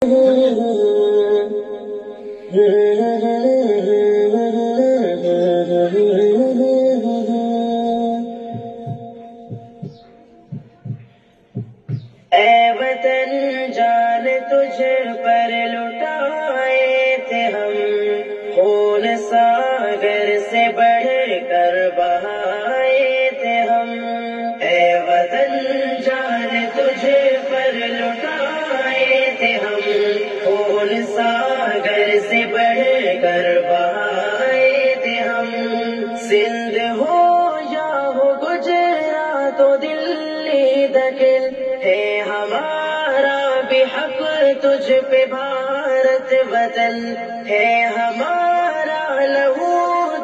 اے وطن جان تجھ پر لٹائے تھے ہم، خون ساگر سے بڑھ کر بہائے تھے ہم۔ اے وطن جان تجھ پر لٹائے تھے ہم، خون ساگر سے بڑھ کر بہائے تھے ہم۔ سندھ ہو یا ہو گجرات و دلی دکن، ہے ہمارا بھی حق تجھ پہ بھارت وطن، ہے ہمارا لہو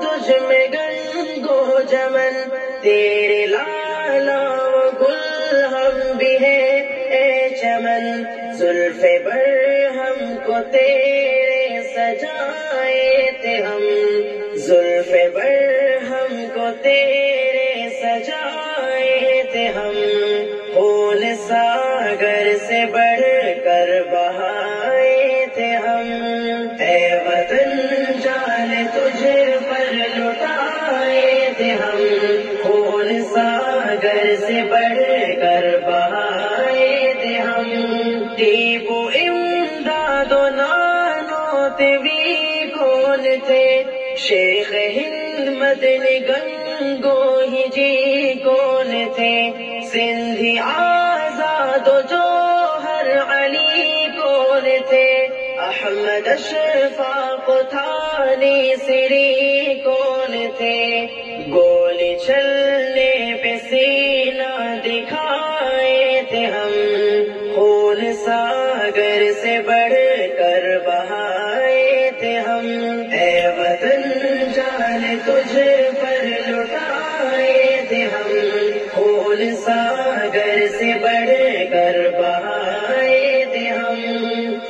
تجھ میں گنگو جمن، تیرے لالا و گل ہم بھی ہیں اے چمن، زلف برہم کو تیرے سجائے تھے ہم، زلف برہم کو تیرے سجائے تھے ہم، خون ساگر سے بڑھ کر بہائے تھے ہم۔ اے وطن جان تجھ پر لٹائے تھے ہم، خون ساگر سے بڑھ کر بہائے تھے ہم۔ ٹیپو امداد و نانوتوی کون تھے، شیخ ہند مدنی گنگو ہی جی کون تھے، سندھی آزاد و جوہر علی کون تھے، احمد اشفاق تھانی سری کون تھے، گولی چلنے پہ سینہ دکھائے تھے ہم، خون ساگر سے بڑھ کر بہائے تھے ہم۔ اے وطن جان تجھ پر لٹائے تھے ہم، خون ساگر سے بڑھ کر بہائے تھے ہم۔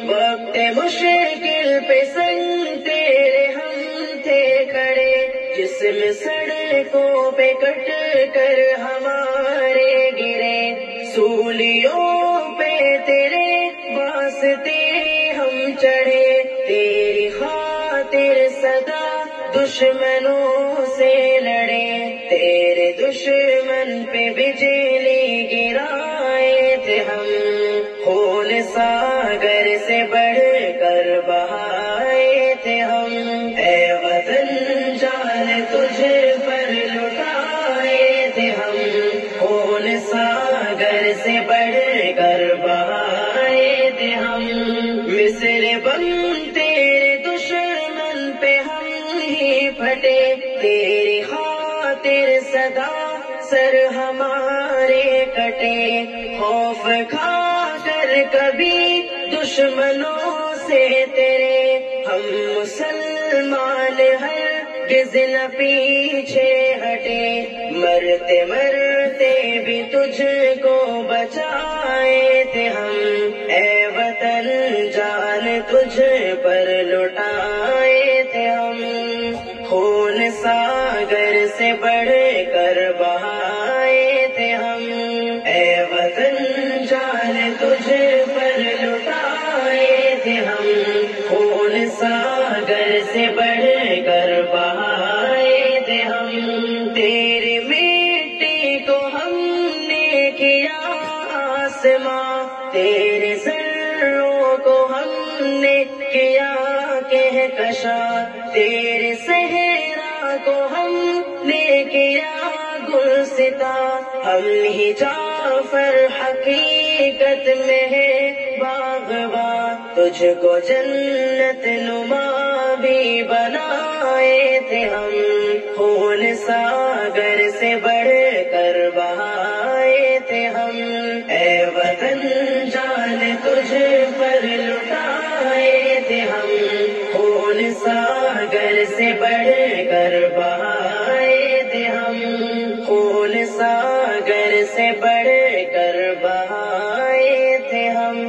وقت مشکل پہ سنگ تیرے ہم تھے کھڑے، جسم سڑکوں پہ کٹ کر ہمارے گرے، سولیوں پہ تیرے واسطے ہم چڑھے، تیری خاطر سدا دشمنوں سے لڑے، تیرے دشمن پہ بجلی گرائے تھے ہم، خون ساگر سے بڑھ کر بہائے تھے ہم۔ اے وطن جان تجھ پر لٹائے تھے ہم، خون ساگر سے بڑھ کر بہائے تھے ہم۔ مصر بن تیرے دشمن پہ ہم ہی پھٹے، تیری خاطر سدا سر ہمارے کٹے، خوف کھا کر کبھی دشمنوں سے تیرے، ہم مسلمان ہرگز نہ پیچھے ہٹے، مرتے مرتے بھی تجھ کو بچائے تھے ہم۔ اے وطن جان تجھ پر لٹائے تھے ہم، خون ساگر سے بڑھ کر بہائے تھے ہم۔ اے وطن جان تجھ پر لٹائے تھے ہم، خون ساگر سے بڑھ کر بہائے تھے ہم۔ تیری مٹی کو ہم نے کیا آسماں، تیرے ذروں کو ہم نے کیا کہکشاں، تیرے صحرا کو ہم نے کیا گلستاں، ہم ہی جعفر حقیقت میں ہے باغباں، تجھ کو جنت نما بھی بنائے تھے ہم، خون ساگر سے بڑھ کر بہائے تھے ہم۔ اے وطن جان تجھ پر لٹائے تھے ہم، خون ساگر سے بڑھ کر بہائے تھے ہم، خون ساگر سے بڑھ کر بہائے تھے ہم۔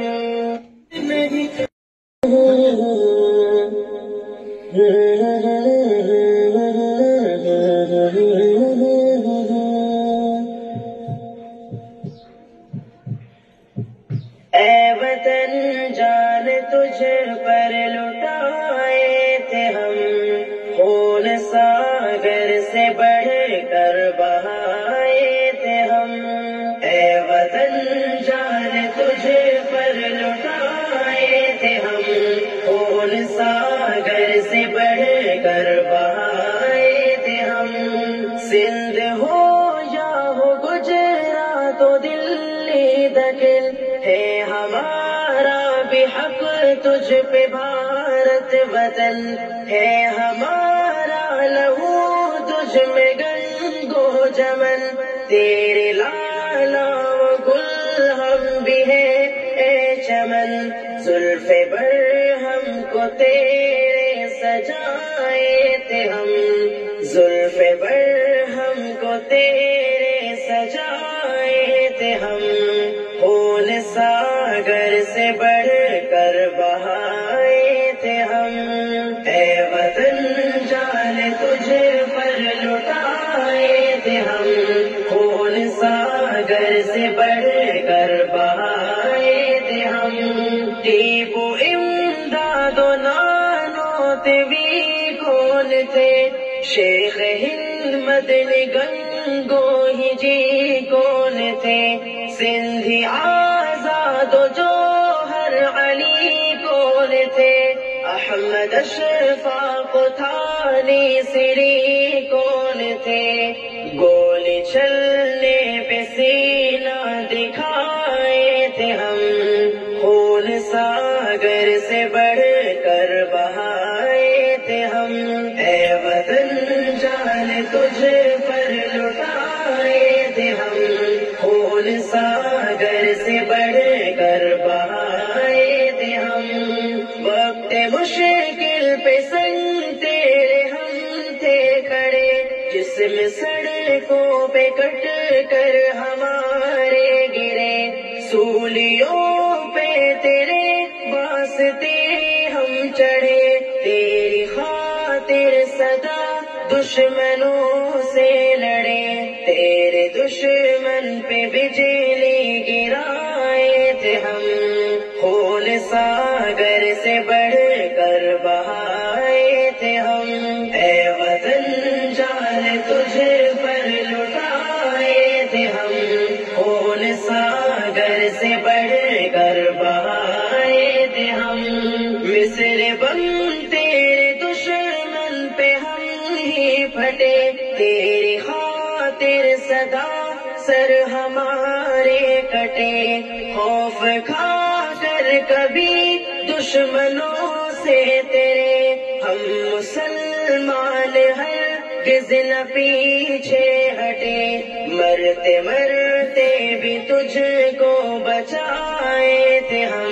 اے وطن جان تجھ پر لٹائے تھے ہم، خون ساگر سے بڑھ کر بہائے تھے ہم، اے وطن جان تجھ پر لٹائے تھے ہم، خون ساگر سے بڑھ کر بہائے تھے ہم، سندھ ہو یا ہو گجرات و دلی دکن ہے ہمارا بھی حق تجھ پہ بھارت وطن ہے ہمارا لہو تجھ میں گنگو جمن، تیرے لالا و گل ہم بھی ہیں اے چمن، زلف برہم کو تیرے سجائے تھے ہم، زلف برہم کو تیرے سجائے تھے ہم، خون ساگر سے بڑھ کر بہائے تھے ہم، اے وطن جان تجھ پر لٹائے تھے ہم، خون ساگر سے بڑھ کر بہائے تھے ہم، ٹیپو امداد و نانوت بھی کون تھے، شیخ ہند مدنی گنگو ہی جی کون تھے، سندھی آزاد و جوہر علی کون تھے، احمد اشفاق تھانی سری کون تھے، گولی چلنے پہ سینہ دکھائے تھے ہم، خون ساگر سے بڑھ کر بہائے تھے ہم، اے وطن جان تجھ پر لٹائے تھے ہم، خون ساگر سے بڑھ کر بہائے تھے ہم، وقت مشکل پہ سنگ تیرے ہم تھے کھڑے، جسم سڑکوں پہ کٹ کر ہمارے گرے، سولیوں پہ تیرے واسطے ہم چڑھے، تیری خاطر سدا دشمنوں سے لڑے، تیرے دشمن پہ بجلی گرائے تھے ہم، خون ساگر سے بڑھ کر بہائے تھے ہم، اے وطن جان تجھ پر لٹائے تھے ہم، خون ساگر سے بڑھ کر بہائے تھے ہم، مصر بم تیرے دشمن پہ ہم ہی پھٹے، تیری خاطر سدا سر ہمارے کٹے، خوف کھا کر کبھی دشمنوں سے تیرے، ہم مسلمان ہرگز نہ پیچھے ہٹے، مرتے مرتے بھی تجھ کو بچائے تھے ہم،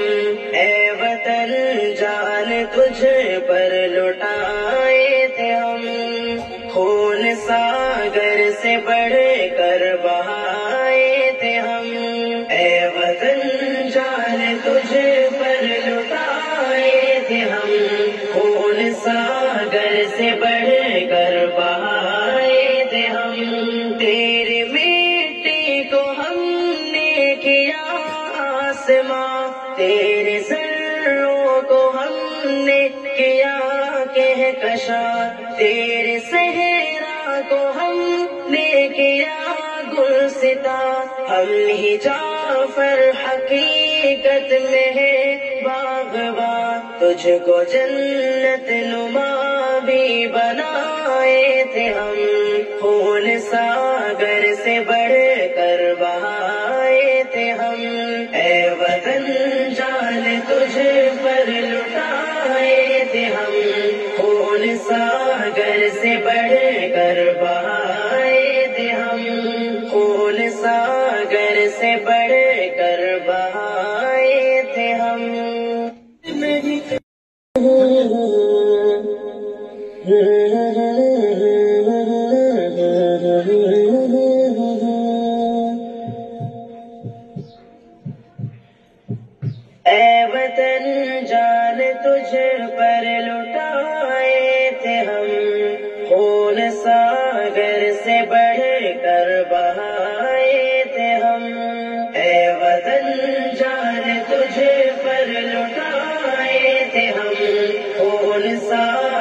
اے وطن جان تجھ پر لٹائے تھے ہم، خون ساگر سے بڑھ کر بہائے تھے ہم، اے وطن جان تجھ پر لٹائے تھے ہم، خون ساگر سے بڑھ کر بہائے تھے ہم، تیرے مٹی کو ہم نے کیا آسماں، تیرے ذروں کو ہم نے کیا کہکشاں، تیرے صحرا کو ہم نے کیا گلستاں، ہم ہی جعفر حقیقت میں ہے باغباں، تجھ کو جنت نما بھی بنائے تھے ہم، خون ساگر سے بڑھ کر بہائے تھے ہم، اے وطن جان تجھ پر لٹائے تھے ہم، خون ساگر سے بڑھ کر بہائے تھے ہم، خون ساگر سے بڑھ کر بہائے تھے ہم، اے وطن جان تجھ پر لٹائے تھے ہم، خون ساگر سے بڑھ کر بہائے تھے ہم، اے وطن جان تجھ پر لٹائے